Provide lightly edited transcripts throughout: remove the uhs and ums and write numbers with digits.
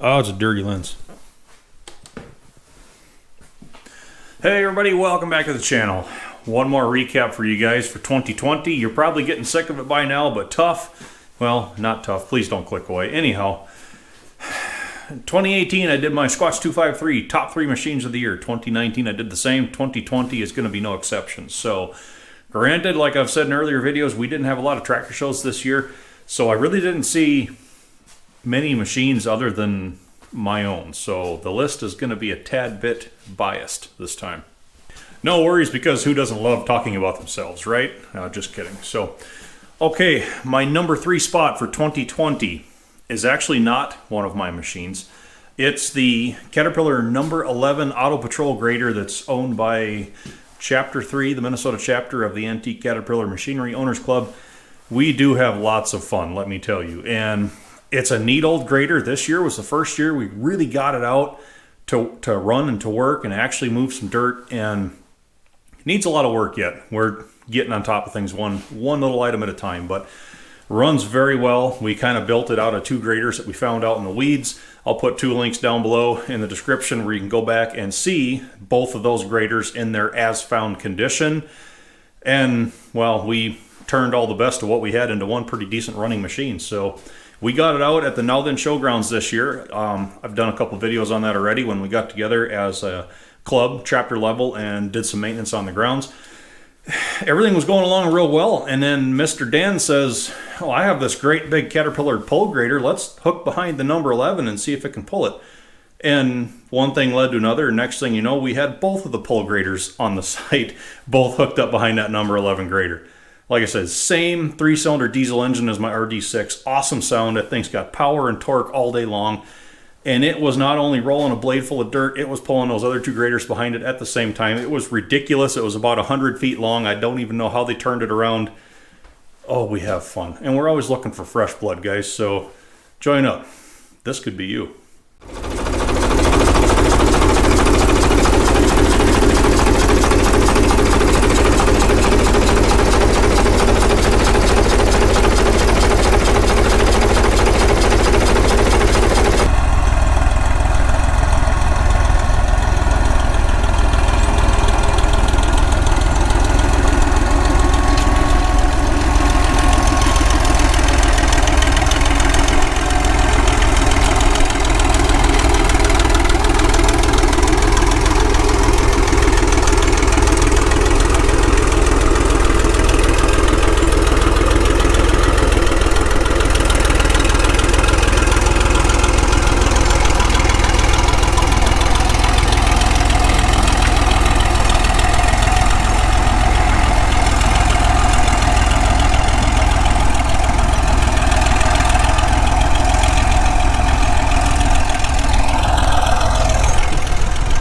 Oh, it's a dirty lens. Hey everybody, welcome back to the channel. One more recap for you guys for 2020. You're probably getting sick of it by now, but tough. Well, not tough. Please don't click away. Anyhow, 2018 I did my Squatch253 top 3 machines of the year. 2019 I did the same. 2020 is going to be no exception. So, granted, like I've said in earlier videos, we didn't have a lot of tractor shows this year, so I really didn't see many machines other than my own. So the list is going to be a tad bit biased this time. No worries, because who doesn't love talking about themselves, right? Just kidding. So, okay, my number 3 spot for 2020 is actually not one of my machines. It's the Caterpillar No.11 Auto Patrol grader that's owned by Chapter 3, the Minnesota chapter of the Antique Caterpillar Machinery Owners Club. We do have lots of fun, let me tell you. And it's a neat old grader. This year was the first year we really got it out to run and to work and actually move some dirt, and it needs a lot of work yet. We're getting on top of things one little item at a time, but runs very well. We kind of built it out of 2 graders that we found out in the weeds. I'll put 2 links down below in the description where you can go back and see both of those graders in their as-found condition. And, well, we turned all the best of what we had into one pretty decent running machine. So we got it out at the No.11 Showgrounds this year. I've done a couple videos on that already when we got together as a club, chapter level, and did some maintenance on the grounds. Everything was going along real well, and then Mr. Dan says, oh, I have this great big Caterpillar pull grader. Let's hook behind the No.11 and see if it can pull it. And one thing led to another, and next thing you know, we had both of the pull graders on the site, both hooked up behind that No.11 grader. Like I said, same 3-cylinder diesel engine as my RD6. Awesome sound. That thing's got power and torque all day long. And it was not only rolling a blade full of dirt, it was pulling those other 2 graders behind it at the same time. It was ridiculous. It was about 100 feet long. I don't even know how they turned it around. Oh, we have fun. And we're always looking for fresh blood, guys. So join up. This could be you.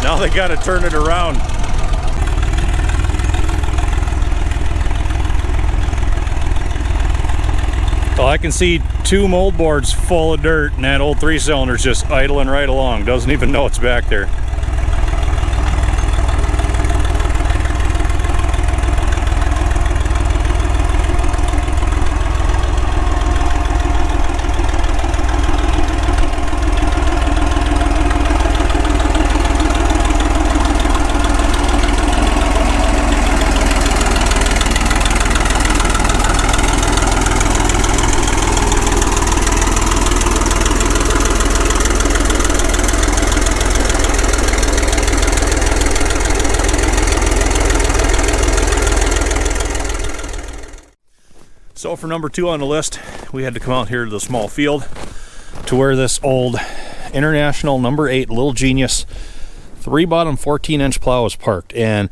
Now they got to turn it around. Well, I can see 2 mold boards full of dirt, and that old 3-cylinder's just idling right along. Doesn't even know it's back there. So for number 2 on the list, we had to come out here to the small field to where this old International number 8 Little Genius 3-bottom 14-inch plow is parked. And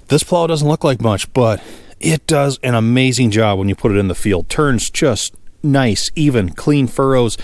this plow doesn't look like much, but it does an amazing job when you put it in the field. Turns just nice, even, clean furrows.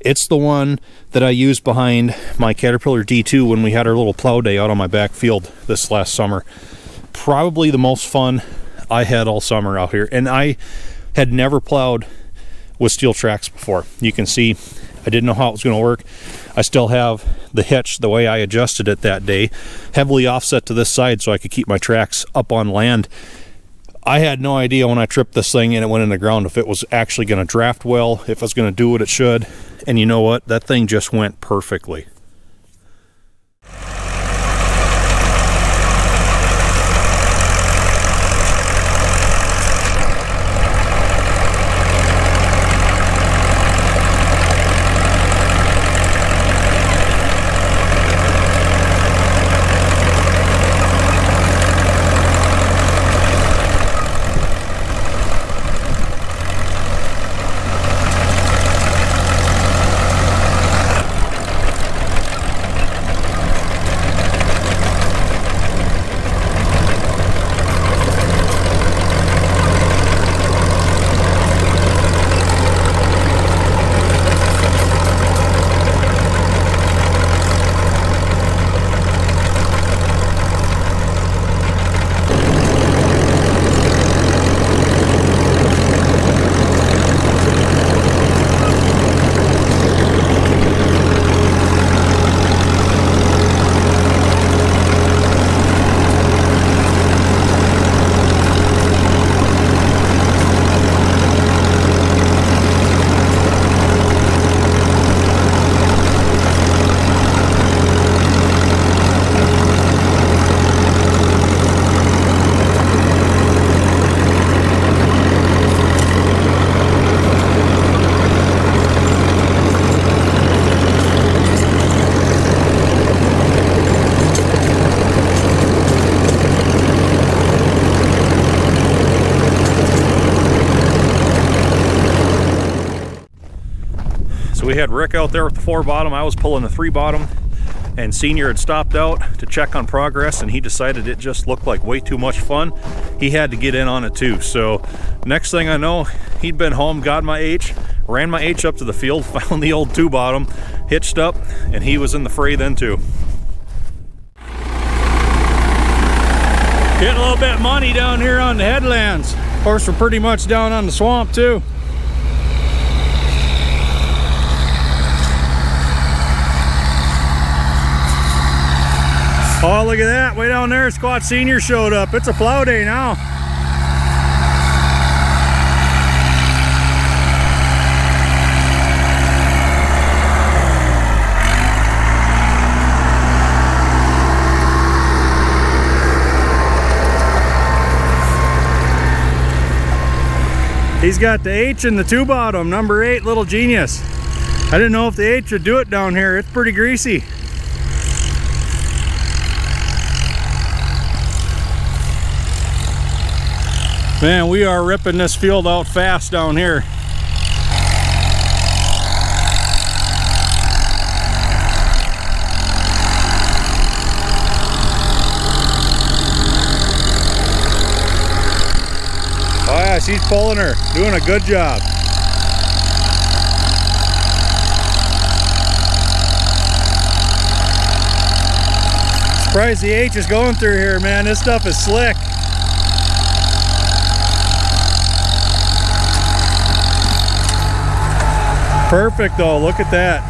It's the one that I used behind my Caterpillar D2 when we had our little plow day out on my back field this last summer. Probably the most fun I had all summer out here. And I had never plowed with steel tracks before. You can see I didn't know how it was going to work. I still have the hitch, the way I adjusted it that day, heavily offset to this side so I could keep my tracks up on land. I had no idea when I tripped this thing and it went in the ground if it was actually going to draft well, if it was going to do what it should. And you know what? That thing just went perfectly. So we had Rick out there with the 4 bottom, I was pulling the 3 bottom, and Senior had stopped out to check on progress, and he decided it just looked like way too much fun. He had to get in on it too. So next thing I know, he'd been home, got my H, ran my H up to the field, found the old 2 bottom, hitched up, and he was in the fray then too. Getting a little bit money down here on the headlands. Of course, we're pretty much down on the swamp too. Oh, look at that, way down there, Squatch Senior showed up. It's a plow day now. He's got the H in the 2 bottom, number 8, little genius. I didn't know if the H would do it down here. It's pretty greasy. Man, we are ripping this field out fast down here. Oh yeah, she's pulling her, doing a good job. Surprised the H is going through here, man. This stuff is slick. Perfect though, look at that.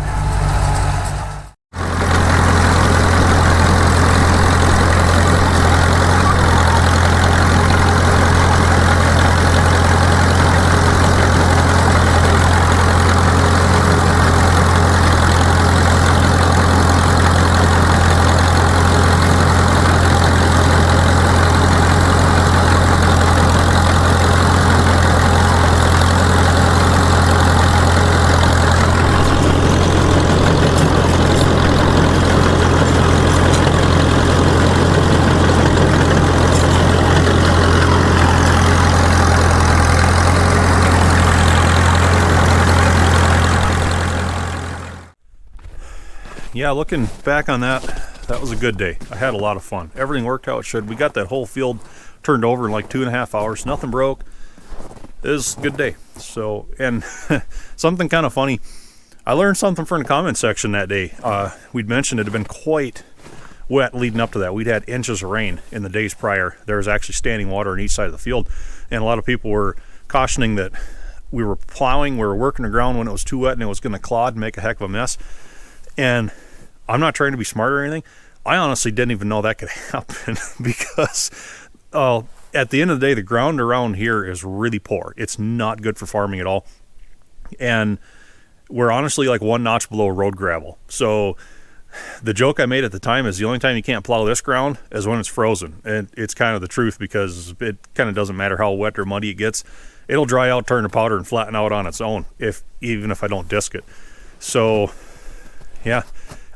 Yeah, looking back on that, that was a good day. I had a lot of fun. Everything worked how it should. We got that whole field turned over in like 2.5 hours. Nothing broke. It was a good day. So, and something kind of funny. I learned something from the comment section that day. We'd mentioned it had been quite wet leading up to that. We'd had inches of rain in the days prior. There was actually standing water on each side of the field. And a lot of people were cautioning that we were plowing, we were working the ground when it was too wet and it was going to clod and make a heck of a mess. And I'm not trying to be smart or anything. I honestly didn't even know that could happen because at the end of the day, the ground around here is really poor. It's not good for farming at all. And we're honestly like one notch below road gravel. So the joke I made at the time is the only time you can't plow this ground is when it's frozen. And it's kind of the truth, because it kind of doesn't matter how wet or muddy it gets. It'll dry out, turn to powder, and flatten out on its own, even if I don't disc it. So yeah,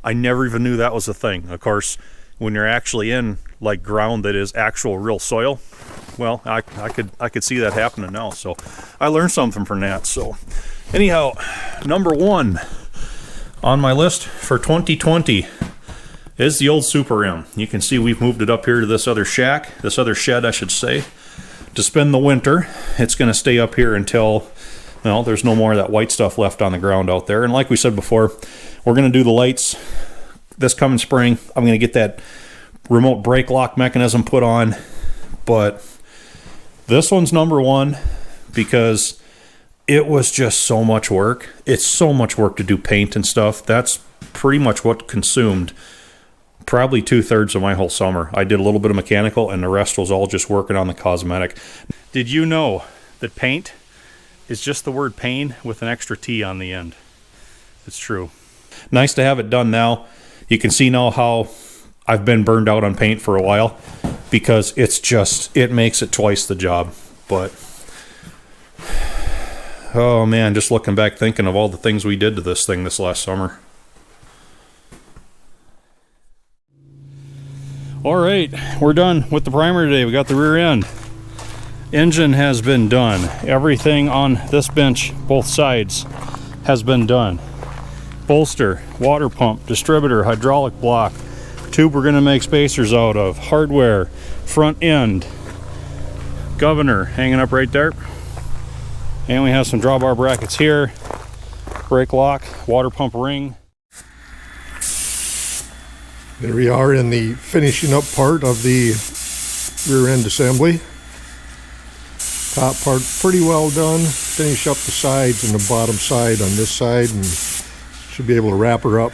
I never even knew that was a thing. Of course, when you're actually in like ground that is actual real soil, well, I could see that happening now. So I learned something from that. So anyhow, number one on my list for 2020 is the old Super M. You can see we've moved it up here to this other shack, this other shed, I should say, to spend the winter. It's going to stay up here until, well, there's no more of that white stuff left on the ground out there. And like we said before, we're going to do the lights this coming spring. I'm going to get that remote brake lock mechanism put on. But this one's number one because it was just so much work. It's so much work to do paint and stuff. That's pretty much what consumed probably 2/3 of my whole summer. I did a little bit of mechanical, and the rest was all just working on the cosmetic. Did you know that paint is just the word pain with an extra T on the end? It's true. Nice to have it done now. You can see now how I've been burned out on paint for a while, because it makes it twice the job. But oh man, just looking back, thinking of all the things we did to this thing this last summer. All right, we're done with the primer today. We got the rear end. Engine has been done. Everything on this bench, both sides, has been done. Bolster, water pump, distributor, hydraulic block, tube we're going to make spacers out of, hardware, front end, governor hanging up right there. And we have some drawbar brackets here, brake lock, water pump ring. There we are in the finishing up part of the rear end assembly. Top part pretty well done. Finish up the sides and the bottom side on this side, and should be able to wrap her up.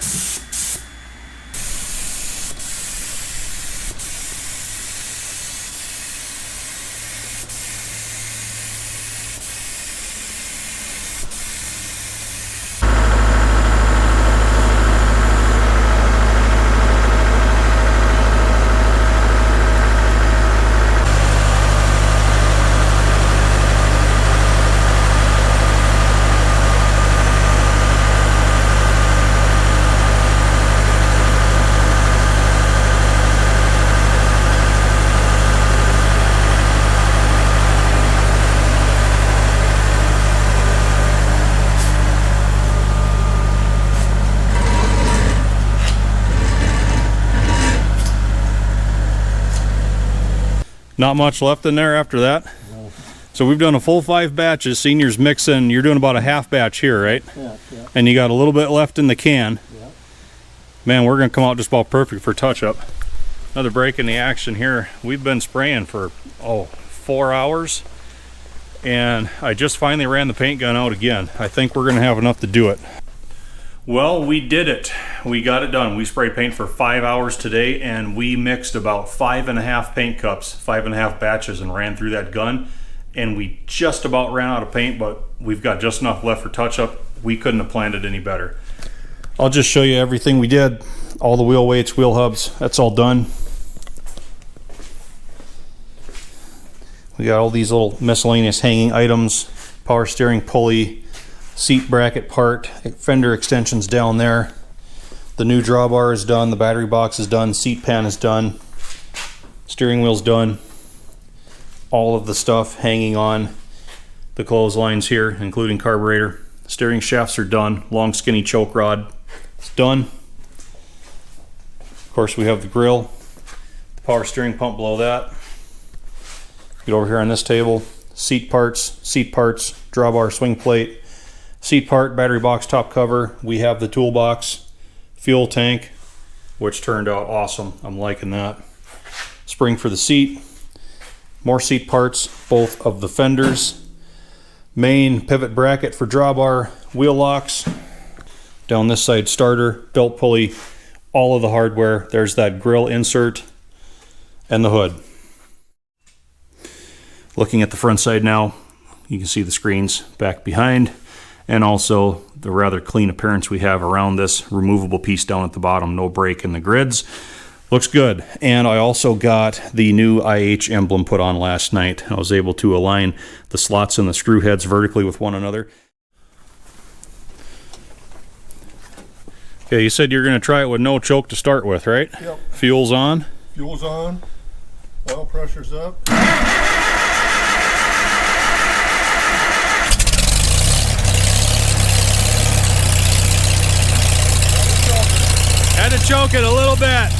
Not much left in there after that. No. So we've done a full 5 batches. Senior's mixing. You're doing about a half batch here, right? Yeah. And you got a little bit left in the can. Yeah. Man, we're going to come out just about perfect for touch-up. Another break in the action here. We've been spraying for, 4 hours. And I just finally ran the paint gun out again. I think we're going to have enough to do it. Well, we did it. We got it done. We sprayed paint for 5 hours today, and we mixed about 5.5 paint cups, 5.5 batches, and ran through that gun. And we just about ran out of paint, but we've got just enough left for touch-up. We couldn't have planned it any better. I'll just show you everything we did. All the wheel weights, wheel hubs, that's all done. We got all these little miscellaneous hanging items, power steering pulley, seat bracket part, fender extensions down there. The new drawbar is done, the battery box is done, seat pan is done, steering wheel's done. All of the stuff hanging on the clotheslines here, including carburetor. Steering shafts are done, long skinny choke rod, it's done. Of course we have the grill, the power steering pump below that. Get over here on this table, seat parts, drawbar, swing plate, seat part, battery box, top cover. We have the toolbox, fuel tank, which turned out awesome. I'm liking that. Spring for the seat, more seat parts, both of the fenders, main pivot bracket for drawbar, wheel locks, down this side starter, belt pulley, all of the hardware. There's that grill insert and the hood. Looking at the front side now, you can see the screens back behind. and also the rather clean appearance we have around this removable piece down at the bottom. No break in the grids. Looks good. And I also got the new IH emblem put on last night. I was able to align the slots and the screw heads vertically with one another. Okay, you said you're going to try it with no choke to start with, right? Yep. Fuel's on. Fuel's on. Oil pressure's up. Had to choke it a little bit.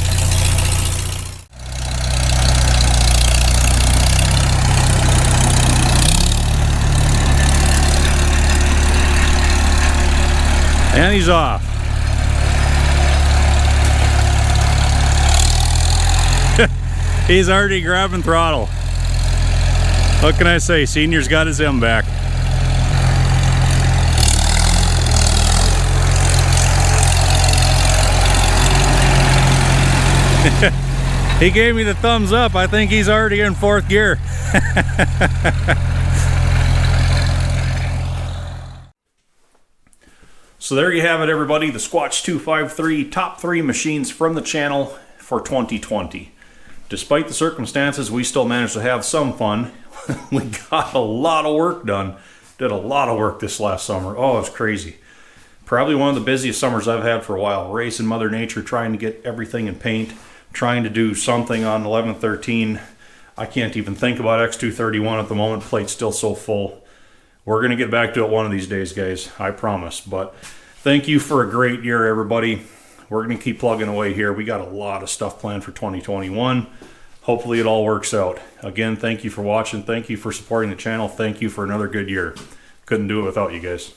And he's off. He's already grabbing throttle. What can I say? Senior's got his M back. He gave me the thumbs up. I think he's already in 4th gear. So there you have it, everybody. The Squatch253 top 3 machines from the channel for 2020. Despite the circumstances, we still managed to have some fun. We got a lot of work done. Did a lot of work this last summer. Oh, it's crazy. Probably one of the busiest summers I've had for a while. Racing Mother Nature, trying to get everything in paint, trying to do something on 1113. I can't even think about X231 at the moment. Plate's still so full. We're going to get back to it one of these days, guys. I promise. But thank you for a great year, everybody. We're going to keep plugging away here. We got a lot of stuff planned for 2021. Hopefully it all works out. Again, thank you for watching. Thank you for supporting the channel. Thank you for another good year. Couldn't do it without you guys.